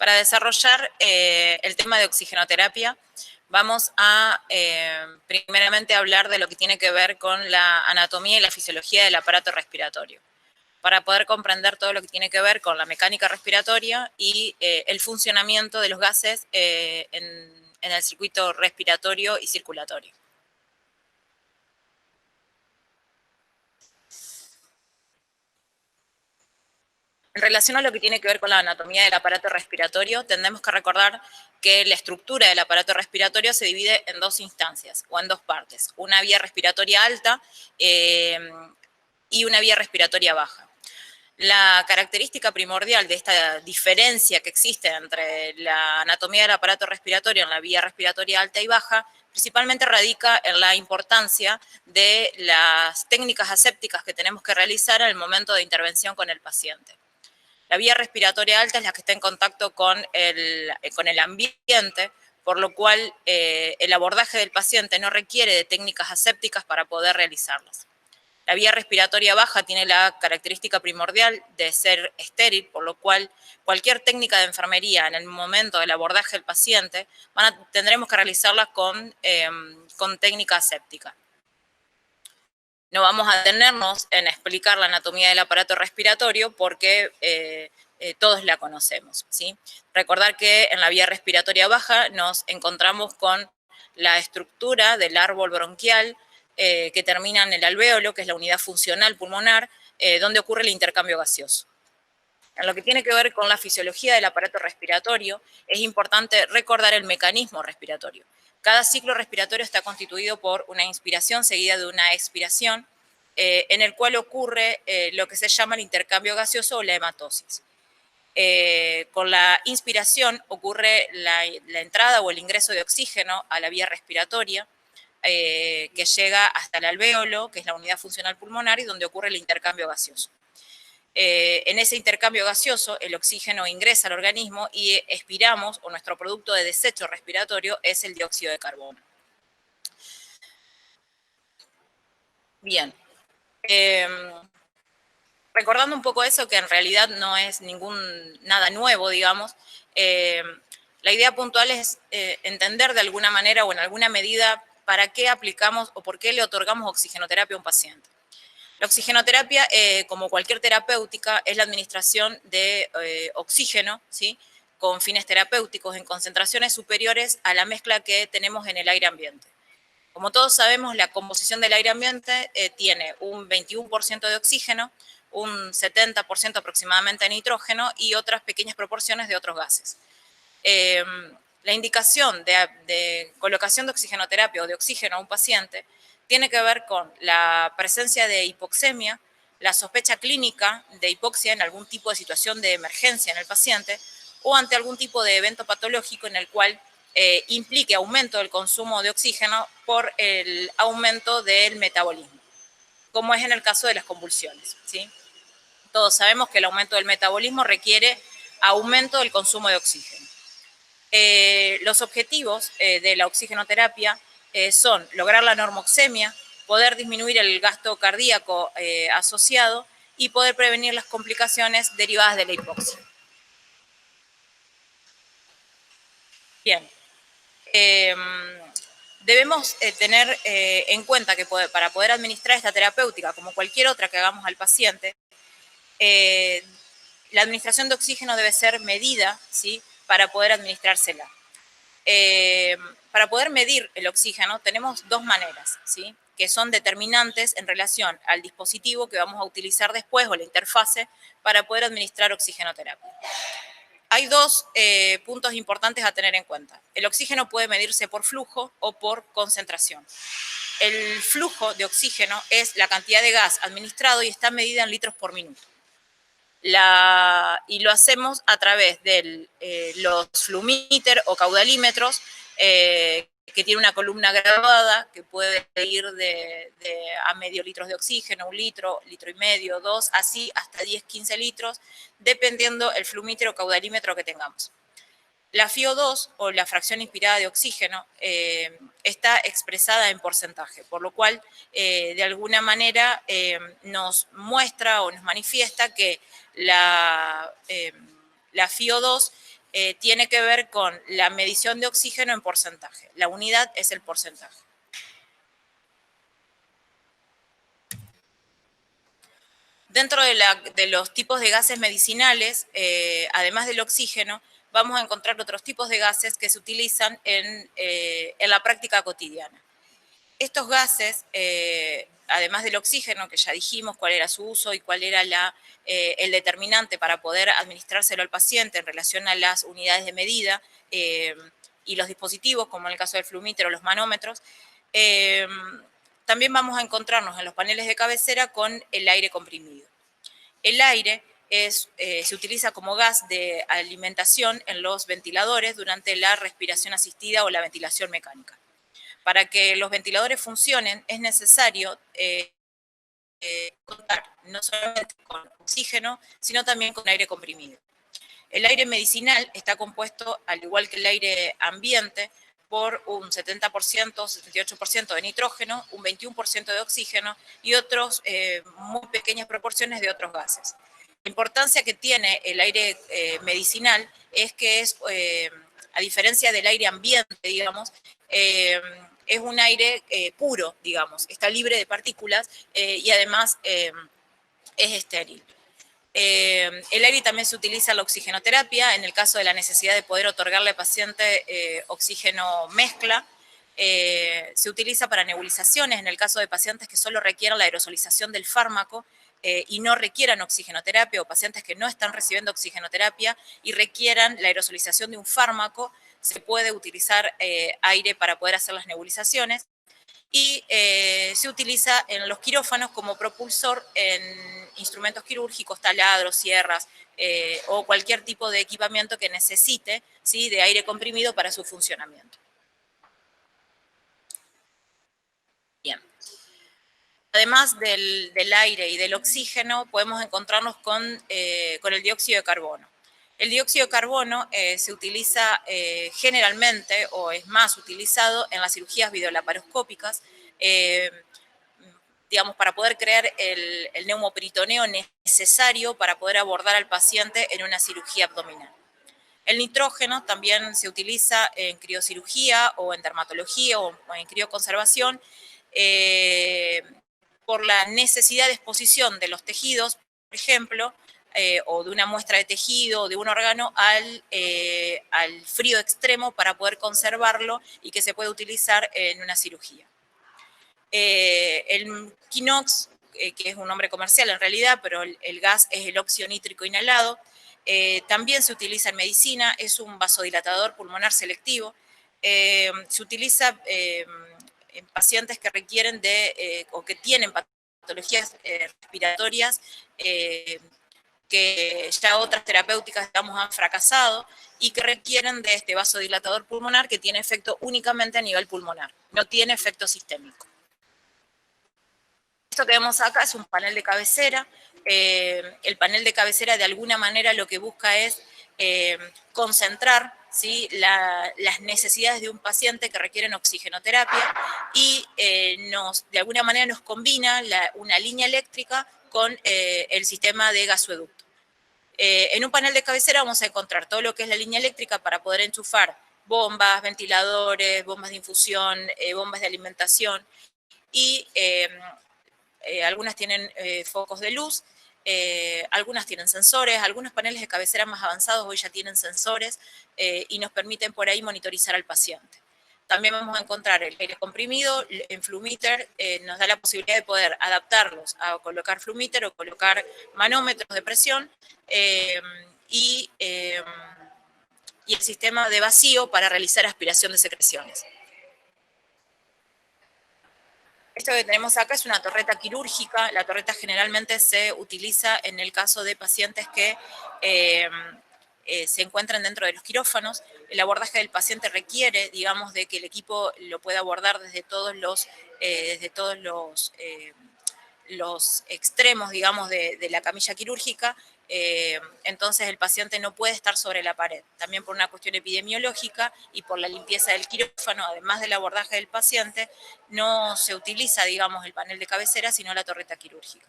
Para desarrollar el tema de oxigenoterapia, vamos a primeramente hablar de lo que tiene que ver con la anatomía y la fisiología del aparato respiratorio, para poder comprender todo lo que tiene que ver con la mecánica respiratoria y el funcionamiento de los gases en el circuito respiratorio y circulatorio. En relación a lo que tiene que ver con la anatomía del aparato respiratorio, tendremos que recordar que la estructura del aparato respiratorio se divide en dos instancias o en dos partes. Una vía respiratoria alta y una vía respiratoria baja. La característica primordial de esta diferencia que existe entre la anatomía del aparato respiratorio en la vía respiratoria alta y baja principalmente radica en la importancia de las técnicas asépticas que tenemos que realizar en el momento de intervención con el paciente. La vía respiratoria alta es la que está en contacto con el ambiente, por lo cual el abordaje del paciente no requiere de técnicas asépticas para poder realizarlas. La vía respiratoria baja tiene la característica primordial de ser estéril, por lo cual cualquier técnica de enfermería en el momento del abordaje del paciente tendremos que realizarla con técnica aséptica. No vamos a detenernos en explicar la anatomía del aparato respiratorio porque todos la conocemos, ¿sí? Recordar que en la vía respiratoria baja nos encontramos con la estructura del árbol bronquial que termina en el alvéolo, que es la unidad funcional pulmonar, donde ocurre el intercambio gaseoso. En lo que tiene que ver con la fisiología del aparato respiratorio, es importante recordar el mecanismo respiratorio. Cada ciclo respiratorio está constituido por una inspiración seguida de una expiración, en el cual ocurre lo que se llama el intercambio gaseoso o la hematosis. Con la inspiración ocurre la entrada o el ingreso de oxígeno a la vía respiratoria, que llega hasta el alvéolo, que es la unidad funcional pulmonar, y donde ocurre el intercambio gaseoso. En ese intercambio gaseoso, el oxígeno ingresa al organismo y expiramos, o nuestro producto de desecho respiratorio es el dióxido de carbono. Bien. Recordando un poco eso, que en realidad no es nada nuevo, digamos, la idea puntual es entender de alguna manera o en alguna medida para qué aplicamos o por qué le otorgamos oxigenoterapia a un paciente. La oxigenoterapia, como cualquier terapéutica, es la administración de oxígeno, ¿sí?, con fines terapéuticos en concentraciones superiores a la mezcla que tenemos en el aire ambiente. Como todos sabemos, la composición del aire ambiente tiene un 21% de oxígeno, un 70% aproximadamente de nitrógeno y otras pequeñas proporciones de otros gases. La indicación de colocación de oxigenoterapia o de oxígeno a un paciente tiene que ver con la presencia de hipoxemia, la sospecha clínica de hipoxia en algún tipo de situación de emergencia en el paciente o ante algún tipo de evento patológico en el cual implique aumento del consumo de oxígeno por el aumento del metabolismo, como es en el caso de las convulsiones, ¿sí? Todos sabemos que el aumento del metabolismo requiere aumento del consumo de oxígeno. Los objetivos de la oxigenoterapia son lograr la normoxemia, poder disminuir el gasto cardíaco asociado y poder prevenir las complicaciones derivadas de la hipoxia. Bien. Debemos tener en cuenta que para poder administrar esta terapéutica, como cualquier otra que hagamos al paciente, la administración de oxígeno debe ser medida, ¿sí?, para poder administrársela. Para poder medir el oxígeno tenemos dos maneras, ¿sí?, que son determinantes en relación al dispositivo que vamos a utilizar después o la interfase para poder administrar oxigenoterapia. Hay dos puntos importantes a tener en cuenta. El oxígeno puede medirse por flujo o por concentración. El flujo de oxígeno es la cantidad de gas administrado y está medida en litros por minuto. Y lo hacemos a través de los flumíter o caudalímetros, que tiene una columna graduada que puede ir a medio litro de oxígeno, 1 litro, litro y medio, 2, así hasta 10, 15 litros, dependiendo el flumíter o caudalímetro que tengamos. La FiO2, o la fracción inspirada de oxígeno, está expresada en porcentaje, por lo cual, de alguna manera, nos muestra o nos manifiesta que la FiO2 tiene que ver con la medición de oxígeno en porcentaje. La unidad es el porcentaje. Dentro de los tipos de gases medicinales, además del oxígeno, vamos a encontrar otros tipos de gases que se utilizan en la práctica cotidiana. Estos gases, además del oxígeno, que ya dijimos cuál era su uso y cuál era el determinante para poder administrárselo al paciente en relación a las unidades de medida y los dispositivos, como en el caso del flumímetro o los manómetros, también vamos a encontrarnos en los paneles de cabecera con el aire comprimido. El aire se utiliza como gas de alimentación en los ventiladores durante la respiración asistida o la ventilación mecánica. Para que los ventiladores funcionen es necesario contar no solamente con oxígeno, sino también con aire comprimido. El aire medicinal está compuesto, al igual que el aire ambiente, por un 70%, 78% de nitrógeno, un 21% de oxígeno y otros muy pequeñas proporciones de otros gases. La importancia que tiene el aire medicinal es que a diferencia del aire ambiente, digamos, es un aire puro, digamos, está libre de partículas y además es estéril. El aire también se utiliza en la oxigenoterapia, en el caso de la necesidad de poder otorgarle al paciente oxígeno mezcla. Se utiliza para nebulizaciones, en el caso de pacientes que solo requieran la aerosolización del fármaco y no requieran oxigenoterapia, o pacientes que no están recibiendo oxigenoterapia y requieran la aerosolización de un fármaco, se puede utilizar aire para poder hacer las nebulizaciones. Y se utiliza en los quirófanos como propulsor en instrumentos quirúrgicos, taladros, sierras o cualquier tipo de equipamiento que necesite, ¿sí?, de aire comprimido para su funcionamiento. Bien. Además del aire y del oxígeno, podemos encontrarnos con el dióxido de carbono. El dióxido de carbono se utiliza generalmente, o es más utilizado, en las cirugías videolaparoscópicas, digamos, para poder crear el neumoperitoneo necesario para poder abordar al paciente en una cirugía abdominal. El nitrógeno también se utiliza en criocirugía o en dermatología o en crioconservación por la necesidad de exposición de los tejidos, por ejemplo, o de una muestra de tejido o de un órgano al frío extremo para poder conservarlo y que se pueda utilizar en una cirugía. El Quinox, que es un nombre comercial en realidad, pero el gas es el óxido nítrico inhalado, también se utiliza en medicina, es un vasodilatador pulmonar selectivo, se utiliza en pacientes que requieren o que tienen patologías respiratorias que ya otras terapéuticas, digamos, han fracasado y que requieren de este vasodilatador pulmonar que tiene efecto únicamente a nivel pulmonar, no tiene efecto sistémico. Esto que vemos acá es un panel de cabecera. El panel de cabecera de alguna manera lo que busca es concentrar, ¿sí?, las necesidades de un paciente que requieren oxigenoterapia y de alguna manera nos combina una línea eléctrica con el sistema de gasoducto. En un panel de cabecera vamos a encontrar todo lo que es la línea eléctrica para poder enchufar bombas, ventiladores, bombas de infusión, bombas de alimentación y algunas tienen focos de luz, algunas tienen sensores, algunos paneles de cabecera más avanzados hoy ya tienen sensores y nos permiten por ahí monitorizar al paciente. También vamos a encontrar el aire comprimido en Flumeter, nos da la posibilidad de poder adaptarlos a colocar Flumeter o colocar manómetros de presión y el sistema de vacío para realizar aspiración de secreciones. Esto que tenemos acá es una torreta quirúrgica. La torreta generalmente se utiliza en el caso de pacientes que se encuentran dentro de los quirófanos. El abordaje del paciente requiere, digamos, de que el equipo lo pueda abordar desde todos los extremos, digamos, de la camilla quirúrgica. Entonces el paciente no puede estar sobre la pared, también por una cuestión epidemiológica y por la limpieza del quirófano, además del abordaje del paciente, no se utiliza, digamos, el panel de cabecera, sino la torreta quirúrgica.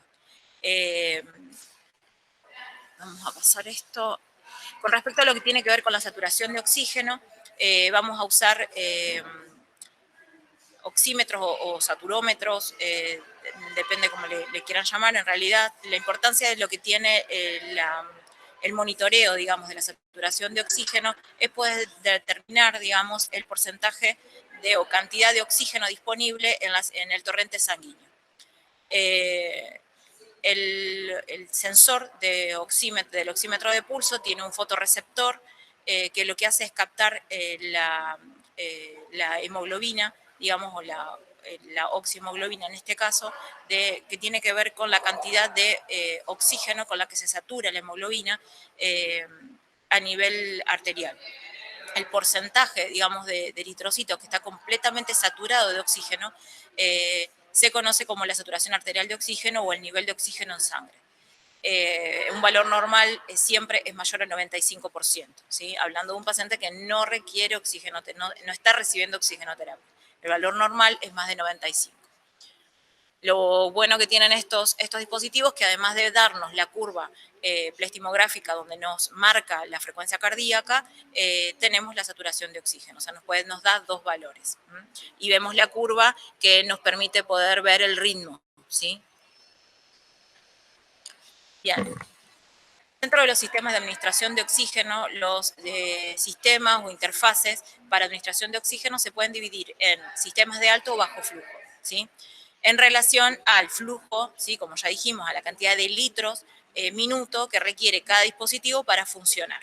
Vamos a pasar esto. Con respecto a lo que tiene que ver con la saturación de oxígeno, vamos a usar oxímetros o saturómetros, depende cómo le quieran llamar. En realidad, la importancia de lo que tiene el monitoreo, digamos, de la saturación de oxígeno es poder determinar, digamos, el porcentaje o cantidad de oxígeno disponible en el torrente sanguíneo. El sensor del oxímetro de pulso tiene un fotorreceptor que lo que hace es captar la hemoglobina, digamos, o la oxihemoglobina en este caso, que tiene que ver con la cantidad de oxígeno con la que se satura la hemoglobina a nivel arterial. El porcentaje, digamos, de eritrocitos que está completamente saturado de oxígeno se conoce como la saturación arterial de oxígeno o el nivel de oxígeno en sangre. Un valor normal siempre es mayor al 95%, ¿sí? Hablando de un paciente que no requiere oxígeno, no está recibiendo oxigenoterapia. El valor normal es más de 95%. Lo bueno que tienen estos dispositivos, que además de darnos la curva plestimográfica donde nos marca la frecuencia cardíaca, tenemos la saturación de oxígeno, o sea, nos da dos valores. Y vemos la curva que nos permite poder ver el ritmo, ¿sí? Bien. Dentro de los sistemas de administración de oxígeno, los sistemas o interfaces para administración de oxígeno se pueden dividir en sistemas de alto o bajo flujo, ¿sí? En relación al flujo, ¿sí? Como ya dijimos, a la cantidad de litros minuto que requiere cada dispositivo para funcionar.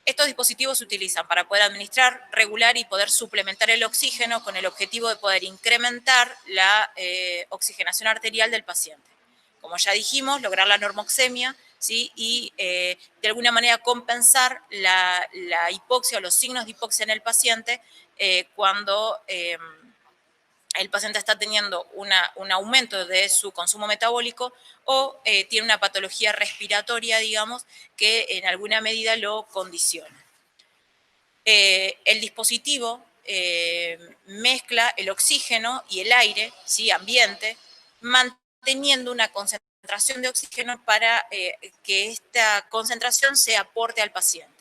Estos dispositivos se utilizan para poder administrar, regular y poder suplementar el oxígeno con el objetivo de poder incrementar la oxigenación arterial del paciente. Como ya dijimos, lograr la normoxemia, ¿sí? Y de alguna manera compensar la hipoxia o los signos de hipoxia en el paciente cuando el paciente está teniendo un aumento de su consumo metabólico o tiene una patología respiratoria, digamos, que en alguna medida lo condiciona. El dispositivo mezcla el oxígeno y el aire, ¿sí? Ambiente, manteniendo una concentración de oxígeno para que esta concentración se aporte al paciente.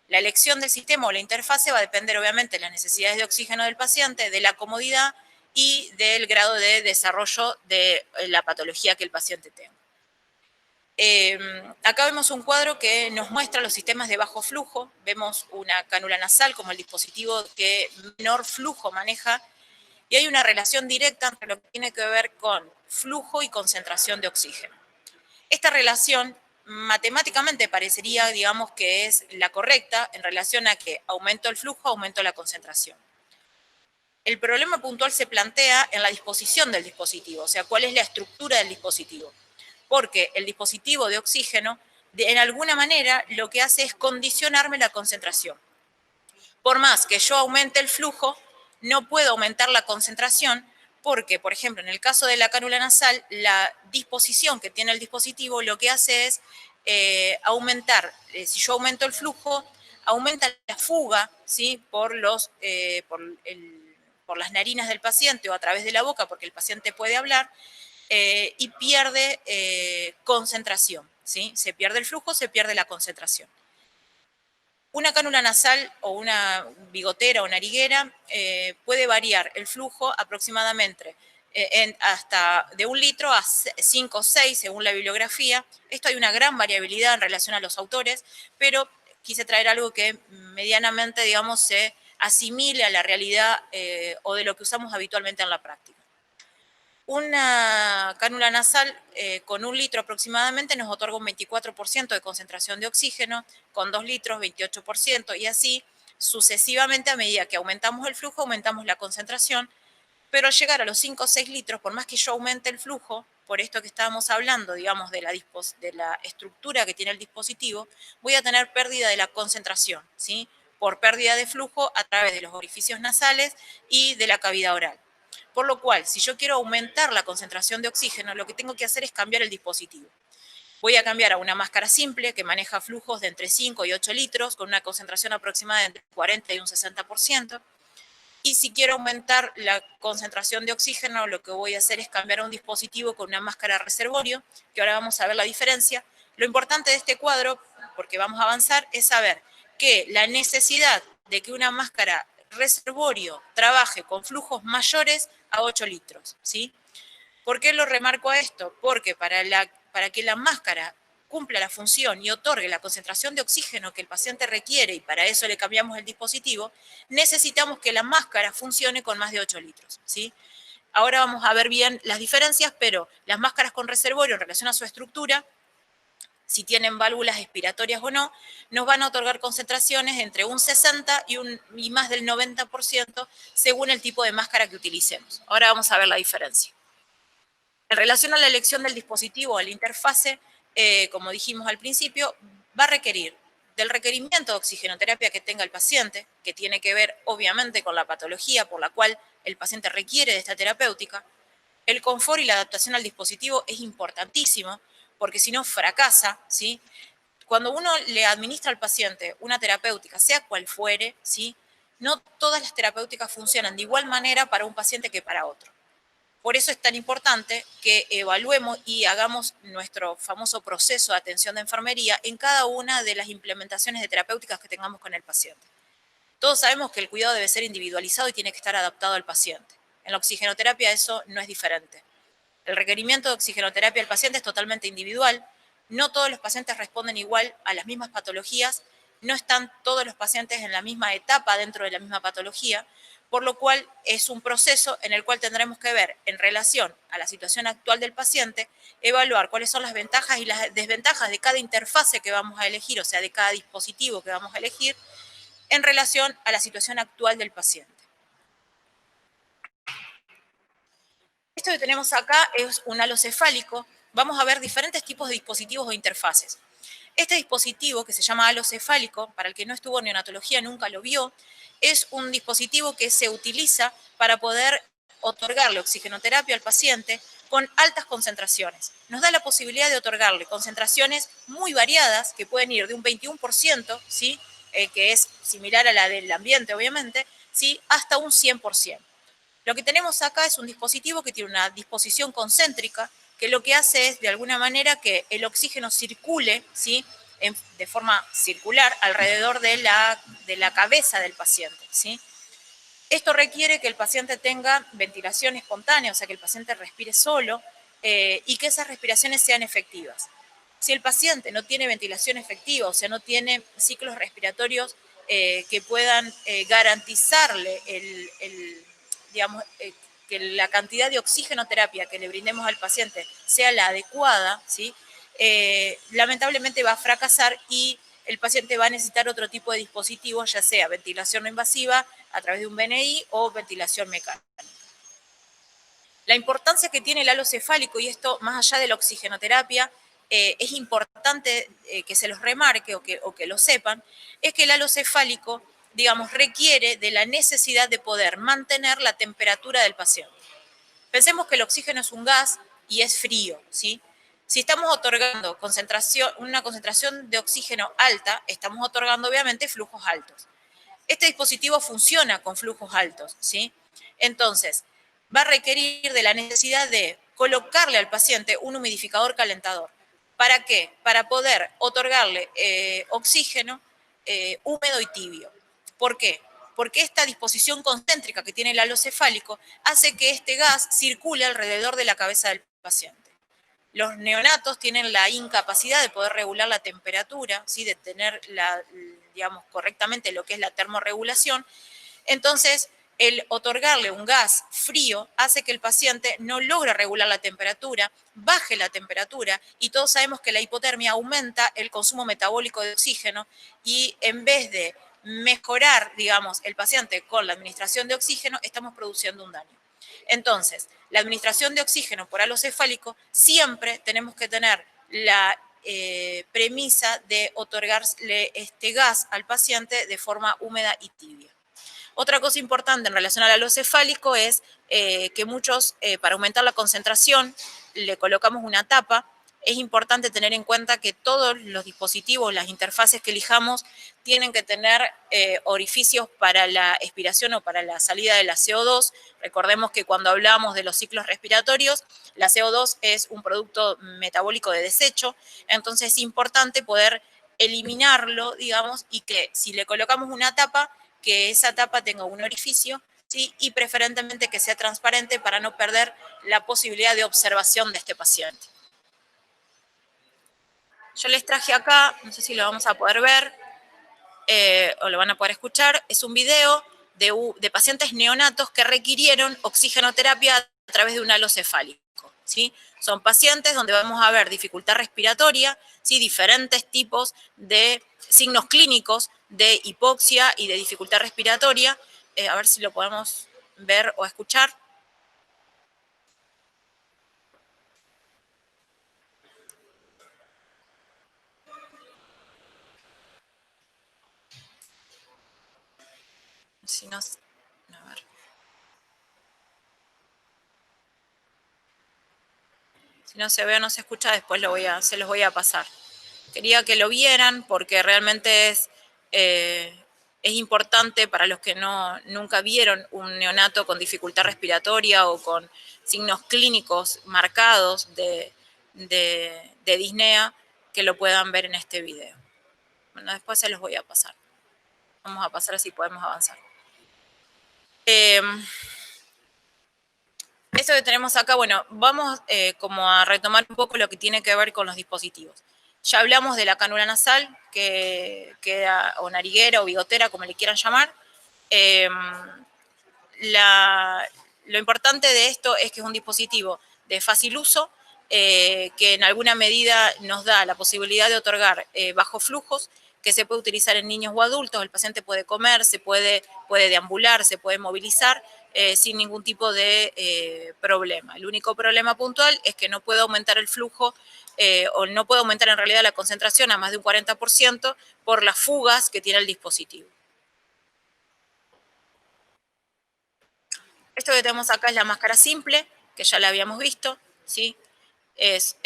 La elección del sistema o la interfase va a depender obviamente de las necesidades de oxígeno del paciente, de la comodidad y del grado de desarrollo de la patología que el paciente tenga. Acá vemos un cuadro que nos muestra los sistemas de bajo flujo. Vemos una cánula nasal como el dispositivo que menor flujo maneja y hay una relación directa entre lo que tiene que ver con flujo y concentración de oxígeno. Esta relación matemáticamente parecería, digamos, que es la correcta en relación a que aumento el flujo, aumento la concentración. El problema puntual se plantea en la disposición del dispositivo, o sea, cuál es la estructura del dispositivo. Porque el dispositivo de oxígeno, en alguna manera, lo que hace es condicionarme la concentración. Por más que yo aumente el flujo, no puedo aumentar la concentración porque, por ejemplo, en el caso de la cánula nasal, la disposición que tiene el dispositivo lo que hace es aumentar, si yo aumento el flujo, aumenta la fuga, ¿sí? por las narinas del paciente o a través de la boca, porque el paciente puede hablar, y pierde concentración, ¿sí? Se pierde el flujo, se pierde la concentración. Una cánula nasal o una bigotera o nariguera puede variar el flujo aproximadamente hasta de 1 litro a 5 o 6 según la bibliografía. Esto hay una gran variabilidad en relación a los autores, pero quise traer algo que medianamente, digamos, se asimile a la realidad o de lo que usamos habitualmente en la práctica. Una cánula nasal con 1 litro aproximadamente nos otorga un 24% de concentración de oxígeno, con 2 litros 28% y así sucesivamente a medida que aumentamos el flujo, aumentamos la concentración, pero al llegar a los 5 o 6 litros, por más que yo aumente el flujo, por esto que estábamos hablando, digamos, de la estructura que tiene el dispositivo, voy a tener pérdida de la concentración, ¿sí? Por pérdida de flujo a través de los orificios nasales y de la cavidad oral. Por lo cual, si yo quiero aumentar la concentración de oxígeno, lo que tengo que hacer es cambiar el dispositivo. Voy a cambiar a una máscara simple que maneja flujos de entre 5 y 8 litros con una concentración aproximada de entre 40 y un 60%. Y si quiero aumentar la concentración de oxígeno, lo que voy a hacer es cambiar a un dispositivo con una máscara reservorio, que ahora vamos a ver la diferencia. Lo importante de este cuadro, porque vamos a avanzar, es saber que la necesidad de que una máscara reservorio trabaje con flujos mayores a 8 litros, ¿sí? ¿Por qué lo remarco a esto? Porque para que la máscara cumpla la función y otorgue la concentración de oxígeno que el paciente requiere, y para eso le cambiamos el dispositivo, necesitamos que la máscara funcione con más de 8 litros, ¿sí? Ahora vamos a ver bien las diferencias, pero las máscaras con reservorio en relación a su estructura, si tienen válvulas expiratorias o no, nos van a otorgar concentraciones entre un 60 y más del 90% según el tipo de máscara que utilicemos. Ahora vamos a ver la diferencia. En relación a la elección del dispositivo o la interfase, como dijimos al principio, va a requerir del requerimiento de oxigenoterapia que tenga el paciente, que tiene que ver obviamente con la patología por la cual el paciente requiere de esta terapéutica. El confort y la adaptación al dispositivo es importantísimo, porque si no fracasa, ¿sí? Cuando uno le administra al paciente una terapéutica, sea cual fuere, ¿sí? No todas las terapéuticas funcionan de igual manera para un paciente que para otro. Por eso es tan importante que evaluemos y hagamos nuestro famoso proceso de atención de enfermería en cada una de las implementaciones de terapéuticas que tengamos con el paciente. Todos sabemos que el cuidado debe ser individualizado y tiene que estar adaptado al paciente. En la oxigenoterapia eso no es diferente. El requerimiento de oxigenoterapia del paciente es totalmente individual. No todos los pacientes responden igual a las mismas patologías. No están todos los pacientes en la misma etapa dentro de la misma patología, por lo cual es un proceso en el cual tendremos que ver en relación a la situación actual del paciente, evaluar cuáles son las ventajas y las desventajas de cada interfase que vamos a elegir, o sea, de cada dispositivo que vamos a elegir, en relación a la situación actual del paciente. Esto que tenemos acá es un halo cefálico. Vamos a ver diferentes tipos de dispositivos o interfaces. Este dispositivo, que se llama halo cefálico, para el que no estuvo en neonatología nunca lo vio, es un dispositivo que se utiliza para poder otorgarle oxigenoterapia al paciente con altas concentraciones. Nos da la posibilidad de otorgarle concentraciones muy variadas, que pueden ir de un 21%, ¿sí? Que es similar a la del ambiente, obviamente, ¿sí? Hasta un 100%. Lo que tenemos acá es un dispositivo que tiene una disposición concéntrica, que lo que hace es, de alguna manera, que el oxígeno circule, ¿sí? De forma circular alrededor de la cabeza del paciente, ¿sí? Esto requiere que el paciente tenga ventilación espontánea, o sea, que el paciente respire solo y que esas respiraciones sean efectivas. Si el paciente no tiene ventilación efectiva, o sea, no tiene ciclos respiratorios que puedan garantizarle digamos, que la cantidad de oxigenoterapia que le brindemos al paciente sea la adecuada, ¿sí? Lamentablemente va a fracasar y el paciente va a necesitar otro tipo de dispositivos, ya sea ventilación no invasiva a través de un BNI o ventilación mecánica. La importancia que tiene el halo cefálico, y esto más allá de la oxigenoterapia, es importante que se los remarque o que lo sepan, es que el halo cefálico, digamos, requiere de la necesidad de poder mantener la temperatura del paciente. Pensemos que el oxígeno es un gas y es frío, ¿sí? Si estamos otorgando una concentración de oxígeno alta, estamos otorgando obviamente flujos altos. Este dispositivo funciona con flujos altos, ¿sí? Entonces, va a requerir de la necesidad de colocarle al paciente un humidificador calentador. ¿Para qué? Para poder otorgarle oxígeno húmedo y tibio. ¿Por qué? Porque esta disposición concéntrica que tiene el halo cefálico hace que este gas circule alrededor de la cabeza del paciente. Los neonatos tienen la incapacidad de poder regular la temperatura, ¿sí? De tener digamos, correctamente lo que es la termorregulación. Entonces, el otorgarle un gas frío hace que el paciente no logre regular la temperatura, baje la temperatura, y todos sabemos que la hipotermia aumenta el consumo metabólico de oxígeno, y en vez de mejorar, digamos, el paciente con la administración de oxígeno, estamos produciendo un daño. Entonces, la administración de oxígeno por halo cefálico, siempre tenemos que tener la premisa de otorgarle este gas al paciente de forma húmeda y tibia. Otra cosa importante en relación al halo cefálico es que muchos, para aumentar la concentración, le colocamos una tapa. Es importante tener en cuenta que todos los dispositivos, las interfaces que elijamos, tienen que tener orificios para la expiración o para la salida de la CO2. Recordemos que cuando hablamos de los ciclos respiratorios, la CO2 es un producto metabólico de desecho, entonces es importante poder eliminarlo, digamos, y que si le colocamos una tapa, que esa tapa tenga un orificio, ¿sí? Y preferentemente que sea transparente para no perder la posibilidad de observación de este paciente. Yo les traje acá, no sé si lo vamos a poder ver o lo van a poder escuchar, es un video de pacientes neonatos que requirieron oxigenoterapia a través de un halo cefálico, ¿sí? Son pacientes donde vamos a ver dificultad respiratoria, ¿sí? Diferentes tipos de signos clínicos de hipoxia y de dificultad respiratoria. A ver si lo podemos ver o escuchar. Si no, a ver. Si no se ve o no se escucha, después se los voy a pasar. Quería que lo vieran porque realmente es importante para los que nunca vieron un neonato con dificultad respiratoria o con signos clínicos marcados de disnea, que lo puedan ver en este video. Bueno, después se los voy a pasar. Vamos a pasar así podemos avanzar. Esto que tenemos acá, bueno, vamos como a retomar un poco lo que tiene que ver con los dispositivos. Ya hablamos de la cánula nasal, o nariguera o bigotera, como le quieran llamar. Lo importante de esto es que es un dispositivo de fácil uso, que en alguna medida nos da la posibilidad de otorgar bajos flujos, que se puede utilizar en niños o adultos. El paciente puede comer, puede deambular, se puede movilizar sin ningún tipo de problema. El único problema puntual es que no puede aumentar el flujo o no puede aumentar en realidad la concentración a más de un 40% por las fugas que tiene el dispositivo. Esto que tenemos acá es la máscara simple, que ya la habíamos visto, ¿sí? Es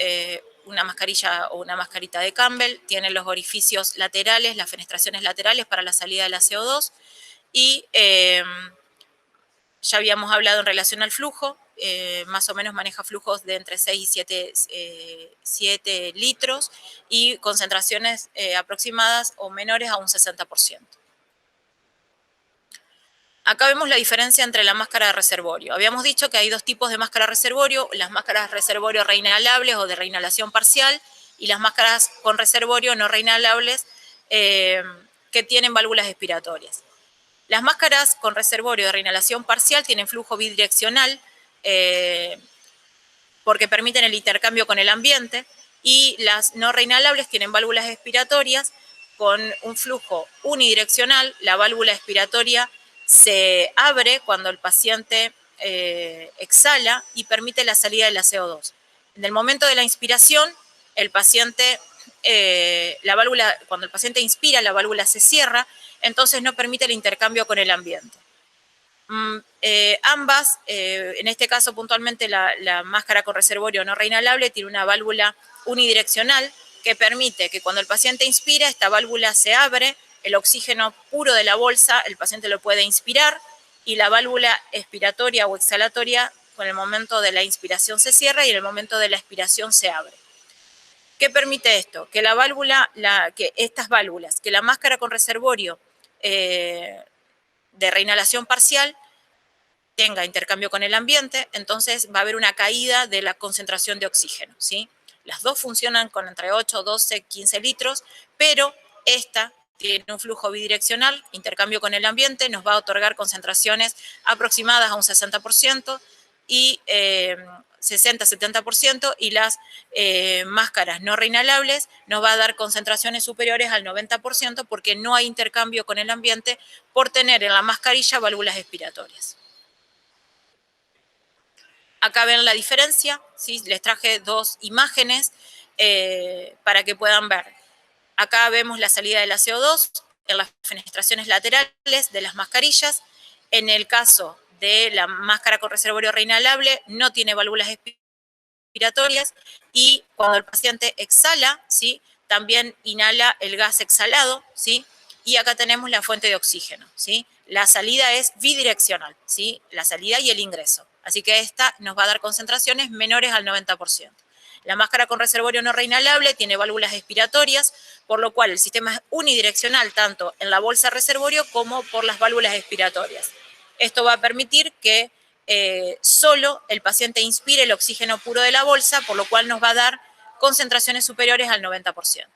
una mascarilla o una mascarita de Campbell, tiene los orificios laterales, las fenestraciones laterales para la salida de la CO2 y ya habíamos hablado en relación al flujo, más o menos maneja flujos de entre 6 y 7 litros y concentraciones aproximadas o menores a un 60%. Acá vemos la diferencia entre la máscara de reservorio. Habíamos dicho que hay dos tipos de máscara de reservorio, las máscaras de reservorio reinhalables o de reinhalación parcial y las máscaras con reservorio no reinhalables que tienen válvulas expiratorias. Las máscaras con reservorio de reinhalación parcial tienen flujo bidireccional porque permiten el intercambio con el ambiente y las no reinhalables tienen válvulas expiratorias con un flujo unidireccional. La válvula expiratoria se abre cuando el paciente exhala y permite la salida de la CO2. En el momento de la inspiración, el paciente, cuando el paciente inspira, la válvula se cierra, entonces no permite el intercambio con el ambiente. Ambas, en este caso puntualmente la máscara con reservorio no reinhalable tiene una válvula unidireccional que permite que cuando el paciente inspira, esta válvula se abre, el oxígeno puro de la bolsa, el paciente lo puede inspirar y la válvula expiratoria o exhalatoria con el momento de la inspiración se cierra y en el momento de la expiración se abre. ¿Qué permite esto? Que la válvula, estas válvulas, que la máscara con reservorio de reinhalación parcial tenga intercambio con el ambiente, entonces va a haber una caída de la concentración de oxígeno, ¿sí? Las dos funcionan con entre 8, 12, 15 litros, pero esta tiene un flujo bidireccional, intercambio con el ambiente, nos va a otorgar concentraciones aproximadas a un 60% y 60-70%, y las máscaras no reinhalables nos va a dar concentraciones superiores al 90% porque no hay intercambio con el ambiente por tener en la mascarilla válvulas expiratorias. Acá ven la diferencia, ¿sí? Les traje dos imágenes para que puedan ver. Acá vemos la salida de la CO2 en las fenestraciones laterales de las mascarillas. En el caso de la máscara con reservorio reinhalable, no tiene válvulas expiratorias y cuando el paciente exhala, ¿sí? También inhala el gas exhalado, ¿sí? Y acá tenemos la fuente de oxígeno, ¿sí? La salida es bidireccional, ¿sí? La salida y el ingreso. Así que esta nos va a dar concentraciones menores al 90%. La máscara con reservorio no reinhalable tiene válvulas expiratorias, por lo cual el sistema es unidireccional tanto en la bolsa reservorio como por las válvulas expiratorias. Esto va a permitir que solo el paciente inspire el oxígeno puro de la bolsa, por lo cual nos va a dar concentraciones superiores al 90%.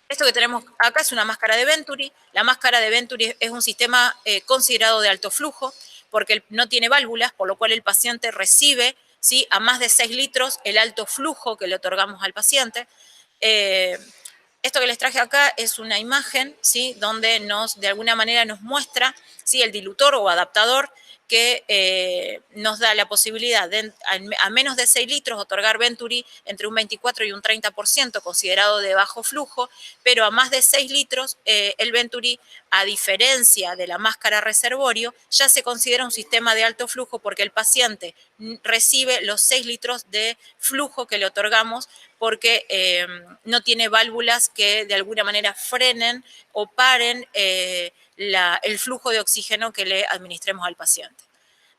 Esto que tenemos acá es una máscara de Venturi. La máscara de Venturi es un sistema considerado de alto flujo porque no tiene válvulas, por lo cual el paciente recibe, ¿sí?, a más de 6 litros el alto flujo que le otorgamos al paciente. Esto que les traje acá es una imagen, ¿sí?, donde de alguna manera nos muestra, ¿sí?, el dilutor o adaptador que nos da la posibilidad de a menos de 6 litros otorgar Venturi entre un 24 y un 30%, considerado de bajo flujo, pero a más de 6 litros el Venturi, a diferencia de la máscara reservorio, ya se considera un sistema de alto flujo porque el paciente recibe los 6 litros de flujo que le otorgamos porque no tiene válvulas que de alguna manera frenen o paren el flujo de oxígeno que le administremos al paciente.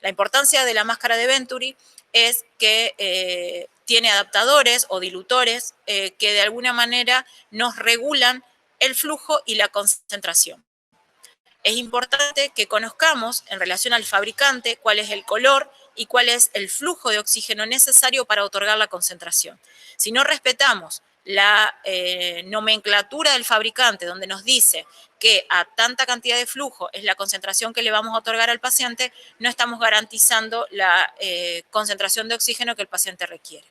La importancia de la máscara de Venturi es que tiene adaptadores o dilutores que de alguna manera nos regulan el flujo y la concentración. Es importante que conozcamos en relación al fabricante cuál es el color y cuál es el flujo de oxígeno necesario para otorgar la concentración. Si no respetamos la nomenclatura del fabricante, donde nos dice que a tanta cantidad de flujo es la concentración que le vamos a otorgar al paciente, no estamos garantizando la concentración de oxígeno que el paciente requiere.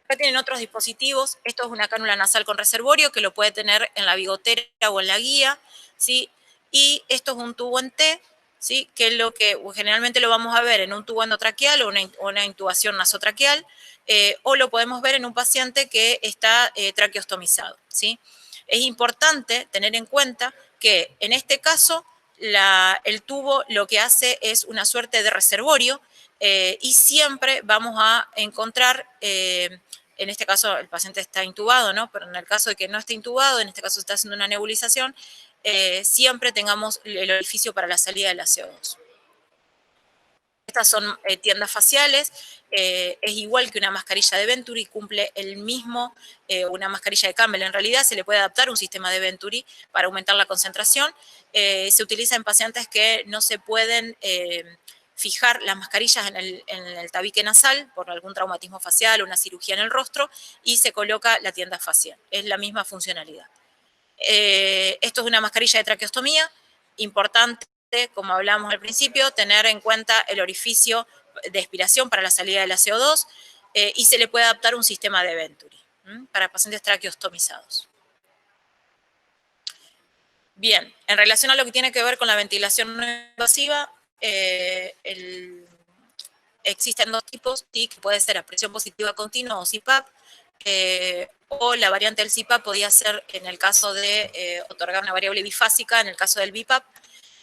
Acá tienen otros dispositivos. Esto es una cánula nasal con reservorio que lo puede tener en la bigotera o en la guía, ¿sí? Y esto es un tubo en T, ¿sí?, que es lo que generalmente lo vamos a ver en un tubo endotraqueal o una intubación nasotraqueal, o lo podemos ver en un paciente que está traqueostomizado, ¿sí? Es importante tener en cuenta que en este caso el tubo lo que hace es una suerte de reservorio y siempre vamos a encontrar, en este caso el paciente está intubado, ¿no?, pero en el caso de que no esté intubado, en este caso está haciendo una nebulización, siempre tengamos el orificio para la salida de la CO2. Estas son tiendas faciales, es igual que una mascarilla de Venturi, cumple el mismo, una mascarilla de Campbell. En realidad se le puede adaptar un sistema de Venturi para aumentar la concentración. Se utiliza en pacientes que no se pueden fijar las mascarillas en el tabique nasal por algún traumatismo facial o una cirugía en el rostro y se coloca la tienda facial. Es la misma funcionalidad. Esto es una mascarilla de traqueostomía, importante, como hablamos al principio, tener en cuenta el orificio de expiración para la salida de la CO2 y se le puede adaptar un sistema de Venturi para pacientes traqueostomizados. Bien, en relación a lo que tiene que ver con la ventilación no invasiva, existen dos tipos, ¿sí?, que puede ser a presión positiva continua o CPAP, o la variante del CPAP podía ser en el caso de otorgar una variable bifásica, en el caso del BiPAP.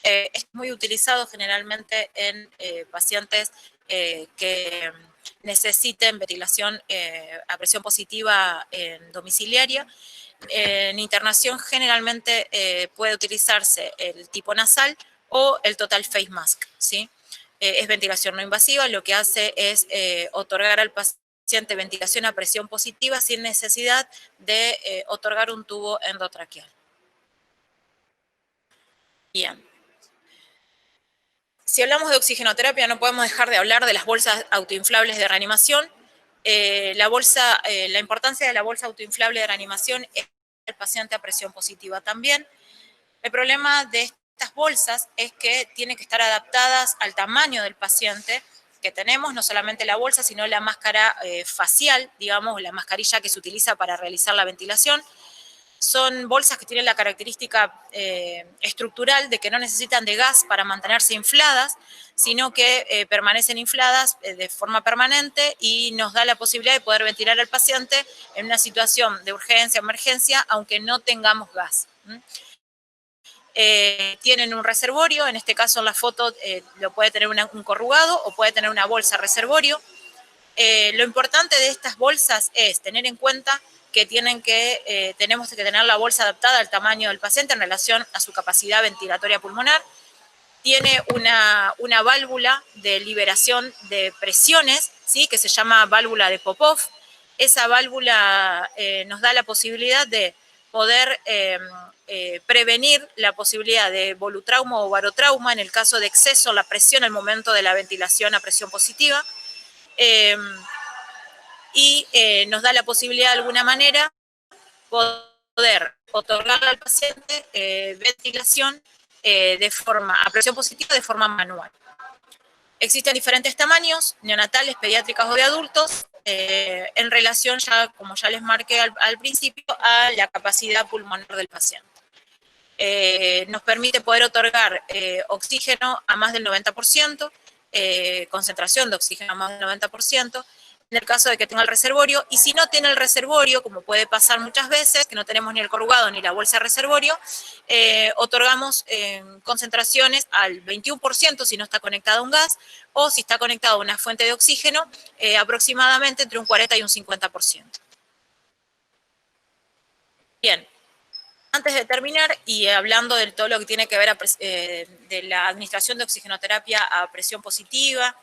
Es muy utilizado generalmente en pacientes que necesiten ventilación a presión positiva domiciliaria. En internación generalmente puede utilizarse el tipo nasal o el total face mask, ¿sí? Es ventilación no invasiva, lo que hace es otorgar al paciente ventilación a presión positiva sin necesidad de otorgar un tubo endotraqueal. Bien. Si hablamos de oxigenoterapia, no podemos dejar de hablar de las bolsas autoinflables de reanimación. La importancia de la bolsa autoinflable de reanimación es el paciente a presión positiva también. El problema de estas bolsas es que tienen que estar adaptadas al tamaño del paciente que tenemos, no solamente la bolsa, sino la máscara facial, digamos, la mascarilla que se utiliza para realizar la ventilación. Son bolsas que tienen la característica estructural de que no necesitan de gas para mantenerse infladas, sino que permanecen infladas de forma permanente y nos da la posibilidad de poder ventilar al paciente en una situación de urgencia, emergencia, aunque no tengamos gas. Tienen un reservorio, en este caso en la foto lo puede tener un corrugado o puede tener una bolsa reservorio. Lo importante de estas bolsas es tener en cuenta que tenemos que tener la bolsa adaptada al tamaño del paciente en relación a su capacidad ventilatoria pulmonar. tiene una válvula de liberación de presiones, ¿sí? Que se llama válvula de Popov. Esa válvula nos da la posibilidad de poder prevenir la posibilidad de volutrauma o barotrauma en el caso de exceso en la presión al momento de la ventilación a presión positiva. Y nos da la posibilidad de alguna manera poder otorgarle al paciente ventilación a presión positiva de forma manual. Existen diferentes tamaños, neonatales, pediátricas o de adultos, en relación, como ya les marqué al principio, a la capacidad pulmonar del paciente. Nos permite poder otorgar oxígeno a más del 90%, concentración de oxígeno a más del 90%, en el caso de que tenga el reservorio, y si no tiene el reservorio, como puede pasar muchas veces, que no tenemos ni el corrugado ni la bolsa de reservorio, otorgamos concentraciones al 21% si no está conectado a un gas, o si está conectado a una fuente de oxígeno, aproximadamente entre un 40 y un 50%. Bien. Antes de terminar, y hablando de todo lo que tiene que ver de la administración de oxigenoterapia a presión positiva,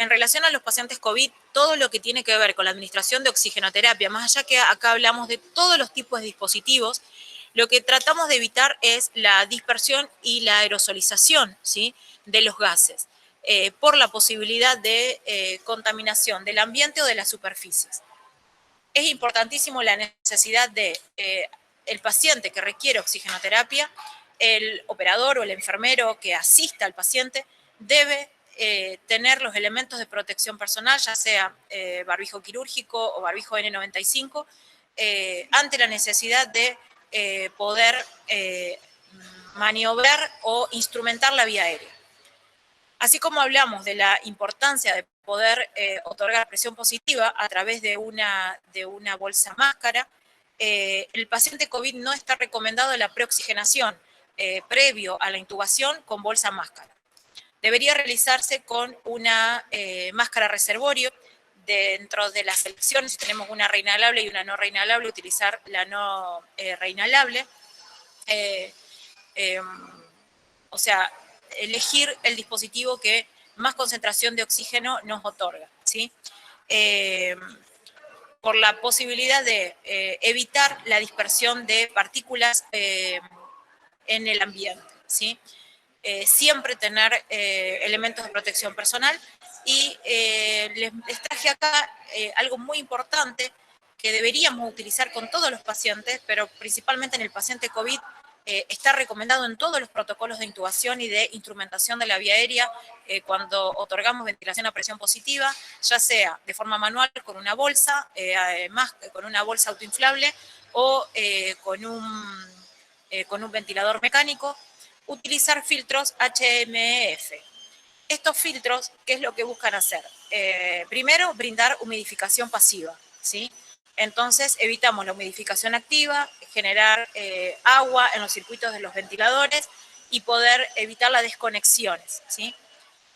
en relación a los pacientes COVID, todo lo que tiene que ver con la administración de oxigenoterapia, más allá que acá hablamos de todos los tipos de dispositivos, lo que tratamos de evitar es la dispersión y la aerosolización, ¿sí?, de los gases, por la posibilidad de contaminación del ambiente o de las superficies. Es importantísimo la necesidad de el paciente que requiere oxigenoterapia, el operador o el enfermero que asista al paciente debe tener los elementos de protección personal, ya sea barbijo quirúrgico o barbijo N95, ante la necesidad de poder maniobrar o instrumentar la vía aérea. Así como hablamos de la importancia de poder otorgar presión positiva a través de una bolsa máscara, el paciente COVID no está recomendado la preoxigenación previo a la intubación con bolsa máscara. Debería realizarse con una máscara reservorio. Dentro de las selecciones, si tenemos una reinhalable y una no reinhalable, utilizar la no reinhalable. O sea, elegir el dispositivo que más concentración de oxígeno nos otorga, ¿sí? Por la posibilidad de evitar la dispersión de partículas en el ambiente, ¿sí? Siempre tener elementos de protección personal y les traje acá algo muy importante que deberíamos utilizar con todos los pacientes, pero principalmente en el paciente COVID, está recomendado en todos los protocolos de intubación y de instrumentación de la vía aérea cuando otorgamos ventilación a presión positiva, ya sea de forma manual con una bolsa, además con una bolsa autoinflable o con un ventilador mecánico, utilizar filtros HMF. Estos filtros, ¿qué es lo que buscan hacer? Primero, brindar humidificación pasiva, ¿sí? Entonces, evitamos la humidificación activa, generar agua en los circuitos de los ventiladores y poder evitar las desconexiones, ¿sí?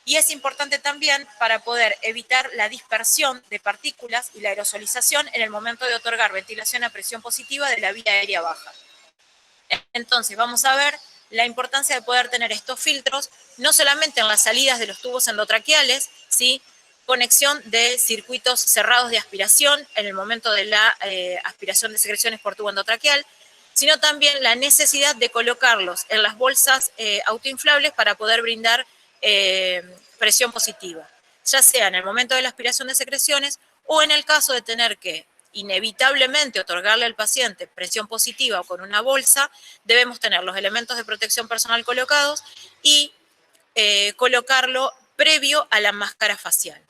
Y es importante también para poder evitar la dispersión de partículas y la aerosolización en el momento de otorgar ventilación a presión positiva de la vía aérea baja. Entonces, vamos a ver la importancia de poder tener estos filtros, no solamente en las salidas de los tubos endotraqueales, ¿sí?, conexión de circuitos cerrados de aspiración en el momento de la aspiración de secreciones por tubo endotraqueal, sino también la necesidad de colocarlos en las bolsas autoinflables para poder brindar presión positiva, ya sea en el momento de la aspiración de secreciones o en el caso de tener que inevitablemente otorgarle al paciente presión positiva o con una bolsa, debemos tener los elementos de protección personal colocados y colocarlo previo a la máscara facial.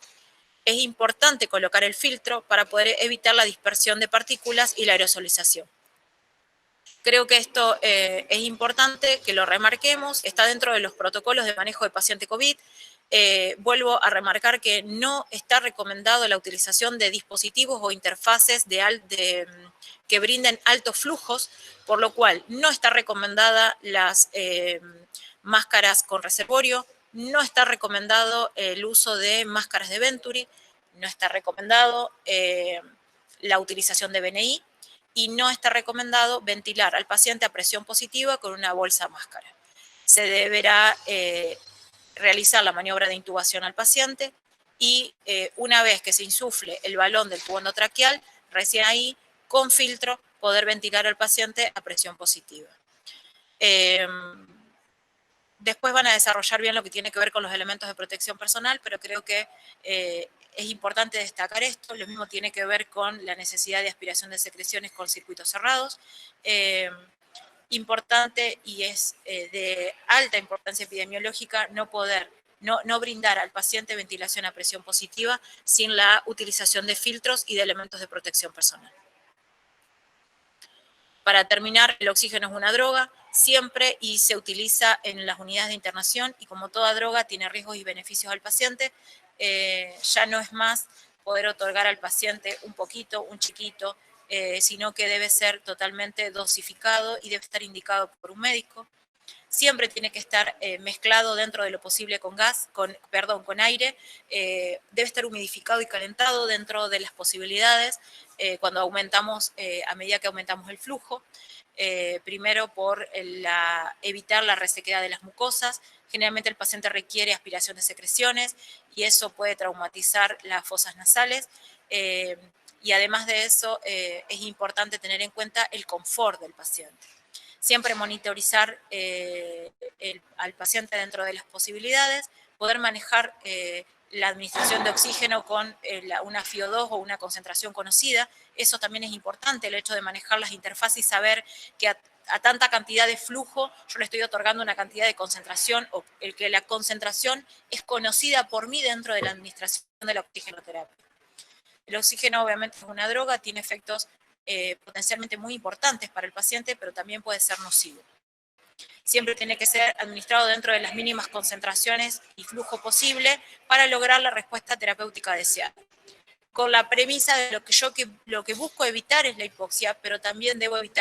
Es importante colocar el filtro para poder evitar la dispersión de partículas y la aerosolización. Creo que esto es importante que lo remarquemos, está dentro de los protocolos de manejo de paciente COVID. Vuelvo a remarcar que no está recomendado la utilización de dispositivos o interfaces que brinden altos flujos, por lo cual no está recomendada las máscaras con reservorio, no está recomendado el uso de máscaras de Venturi, no está recomendado la utilización de BNI y no está recomendado ventilar al paciente a presión positiva con una bolsa máscara. se deberá realizar la maniobra de intubación al paciente y una vez que se insufle el balón del tubo endotraqueal, recién ahí, con filtro, poder ventilar al paciente a presión positiva. Después van a desarrollar bien lo que tiene que ver con los elementos de protección personal, pero creo que es importante destacar esto. Lo mismo tiene que ver con la necesidad de aspiración de secreciones con circuitos cerrados. Importante y es de alta importancia epidemiológica no brindar al paciente ventilación a presión positiva sin la utilización de filtros y de elementos de protección personal. Para terminar, el oxígeno es una droga siempre y se utiliza en las unidades de internación y como toda droga tiene riesgos y beneficios al paciente. Ya no es más poder otorgar al paciente un poquito, un chiquito, sino que debe ser totalmente dosificado y debe estar indicado por un médico. Siempre tiene que estar mezclado dentro de lo posible con con aire, debe estar humidificado y calentado dentro de las posibilidades cuando a medida que aumentamos el flujo. Primero por evitar la resequedad de las mucosas. Generalmente el paciente requiere aspiración de secreciones y eso puede traumatizar las fosas nasales. Y además de eso, es importante tener en cuenta el confort del paciente. Siempre monitorizar al paciente dentro de las posibilidades, poder manejar la administración de oxígeno con una FiO2 o una concentración conocida. Eso también es importante, el hecho de manejar las interfaces y saber que a tanta cantidad de flujo yo le estoy otorgando una cantidad de concentración o el que la concentración es conocida por mí dentro de la administración de la oxigenoterapia. El oxígeno obviamente es una droga, tiene efectos potencialmente muy importantes para el paciente, pero también puede ser nocivo. Siempre tiene que ser administrado dentro de las mínimas concentraciones y flujo posible para lograr la respuesta terapéutica deseada. Con la premisa de lo que busco evitar es la hipoxia, pero también debo evitar